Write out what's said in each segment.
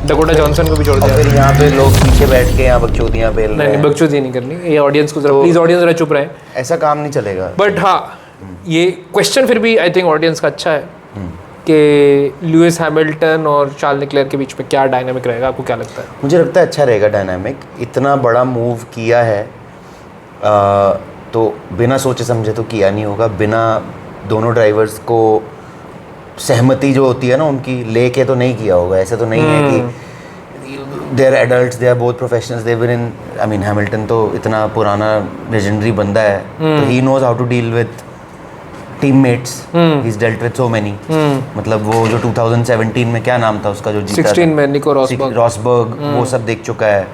Dakota Johnson को भी छोड़ दिया। फिर यहाँ पे लोग पीछे बैठ के यहाँ बकचोदियाँ पेल रहे नहीं, हैं। बकचोदी नहीं करनी ये ऑडियंस को जरा प्लीज, ऑडियंस जरा चुप रहे। ऐसा काम नहीं चलेगा। बट हाँ, ये क्वेश्चन फिर भी आई थिंक ऑडियंस का अच्छा है कि लुइस हैमिल्टन और चार्ल्स लेक्लेयर के बीच में क्या डायनामिक रहेगा, आपको क्या लगता है? मुझे लगता है अच्छा रहेगा डायनामिक। इतना बड़ा मूव किया है तो बिना सोचे समझे तो किया नहीं होगा। बिना दोनों ड्राइवर्स को सहमति जो होती है ना उनकी लेके तो नहीं किया होगा। ऐसे तो नहीं है कि they are adults, they are both professionals, they were in, I mean Hamilton तो इतना पुराना लेजेंडरी बंदा है तो he knows how to deal with teammates, he is dealt with so many. मतलब वो जो 2017 में क्या नाम था उसका जो जीता 16 में निको रॉसबर्ग, वो सब देख चुका है।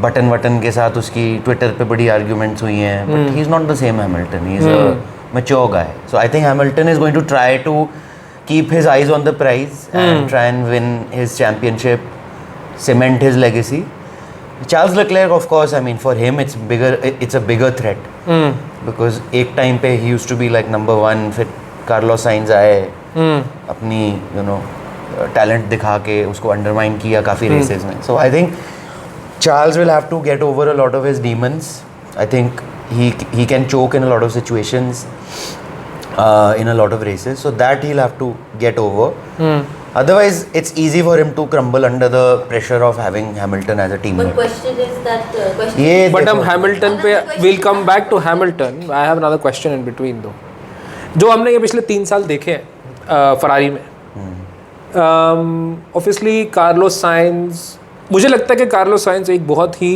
बटन के साथ उसकी ट्विटर पे बड़ी आर्ग्यूमेंट्स हुई हैं, but he is not the same Hamilton, he is a mature guy. So I think Hamilton is going to try to keep his eyes on the prize and try and win his championship, cement his legacy. Charles Leclerc, of course, I mean for him it's a bigger threat because एक time पे he used to be like number one, फिर Carlos Sainz आए अपनी talent दिखा के उसको undermine किया काफ़ी races में. So I think Charles will have to get over a lot of his demons. I think he can choke in a lot of situations. In a lot of races, so that he'll have to get over. Otherwise, it's easy for him to crumble under the pressure of having Hamilton as a teammate. But question is that But Hamilton पे we'll come back to Hamilton. I have another question in between though. जो हमने ये पिछले 3 साल देखे हैं Ferrari में, obviously Carlos Sainz, मुझे लगता है कि कार्लोस साइंज एक बहुत ही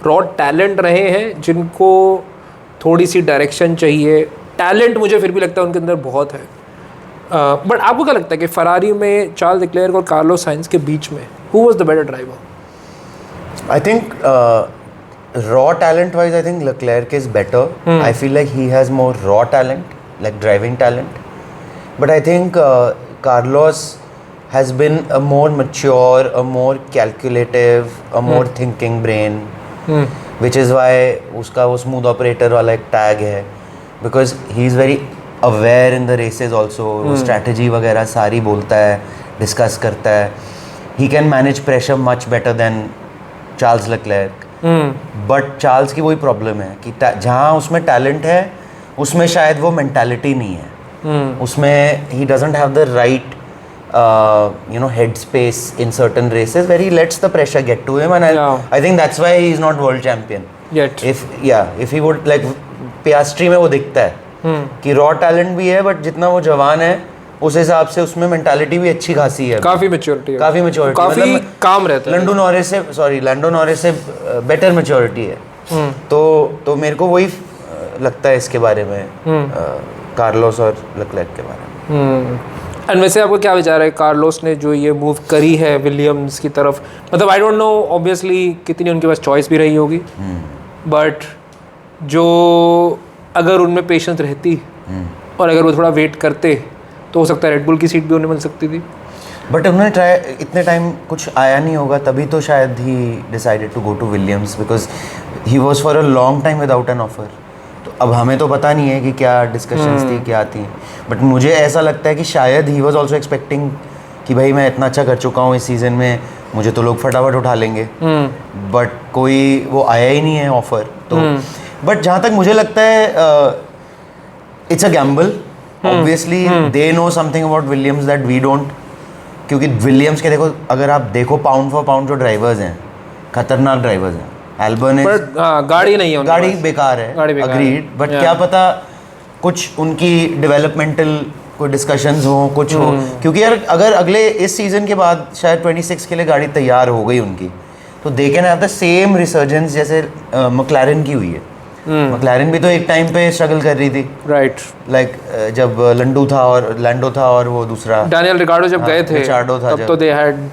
रॉ टैलेंट रहे हैं जिनको थोड़ी सी डायरेक्शन चाहिए। टैलेंट मुझे फिर भी लगता है उनके अंदर बहुत है। बट आपको क्या लगता है कि फरारी में चार्ल्स लेक्लेयर और कार्लोस साइंज के बीच में who was the better driver? I think raw talent wise I think Leclerc is better. I feel like he has more raw talent, like driving talent, but I think Carlos has been a more mature, a more calculative, a more thinking brain, which is why उसका वो smooth operator वाला एक tag है, because he is very aware in the races also. वो strategy वगैरह सारी बोलता है, discuss करता है. He can manage pressure much better than Charles Leclerc. But Charles की वही problem है कि जहाँ उसमें talent है उसमें शायद वो mentality नहीं है. उसमें he doesn't have the right head space in certain races where he lets the pressure get to him, and I think that's why he is not world champion yet. If he would, like पियास्ट्री में वो दिखता है कि raw talent भी है, but जितना वो जवान है उस हिसाब से उसमें मेंटालिटी भी अच्छी खासी है, काफी मैच्योरिटी काफी मतलब काम रहता है। लैंडो नॉरिस से बेटर मैच्योरिटी है। तो मेरे को वही लगता है इसके बारे में, कार्लोस और लेक्लेर्क के बारे में। एंड वैसे आपको क्या विचार है कार्लोस ने जो ये मूव करी है विलियम्स की तरफ? मतलब आई डोंट नो ऑब्वियसली कितनी उनके पास चॉइस भी रही होगी, बट जो अगर उनमें पेशेंस रहती और अगर वो थोड़ा वेट करते तो हो सकता है रेड बुल की सीट भी उन्हें मिल सकती थी। बट उन्होंने ट्राई, इतने टाइम कुछ आया नहीं होगा तभी तो शायद he decided to go to Williams, because he was for a long time without an offer. तो अब हमें तो पता नहीं है कि क्या डिस्कशंस थी, क्या थी, बट मुझे ऐसा लगता है कि शायद ही वॉज ऑल्सो एक्सपेक्टिंग कि भाई मैं इतना अच्छा कर चुका हूँ इस सीज़न में, मुझे तो लोग फटाफट उठा लेंगे, बट कोई वो आया ही नहीं है ऑफर। तो बट जहाँ तक मुझे लगता है it's a gamble. Obviously they know something about Williams that we don't, क्योंकि विलियम्स के देखो, अगर आप देखो पाउंड फॉर पाउंड जो ड्राइवर्स हैं, खतरनाक ड्राइवर्स हैं। एल्बन गाड़ी नहीं है, गाड़ी बेकार है, अग्रीड, बट क्या पता कुछ उनकी डेवलपमेंटल कोई डिस्कशंस हो, कुछ हो, क्योंकि यार अगर अगले इस सीज़न के बाद शायद 26 के लिए गाड़ी तैयार हो गई उनकी, तो they can have the same resurgence जैसे मैक्लारेन की हुई है। मैक्लारेन भी तो एक टाइम पे स्ट्रगल कर रही थी, राइट, लाइक जब लैंडो था और वो दूसरा डैनियल रिकार्डो जब गए थे, रिचार्डो था, तब तो दे हैड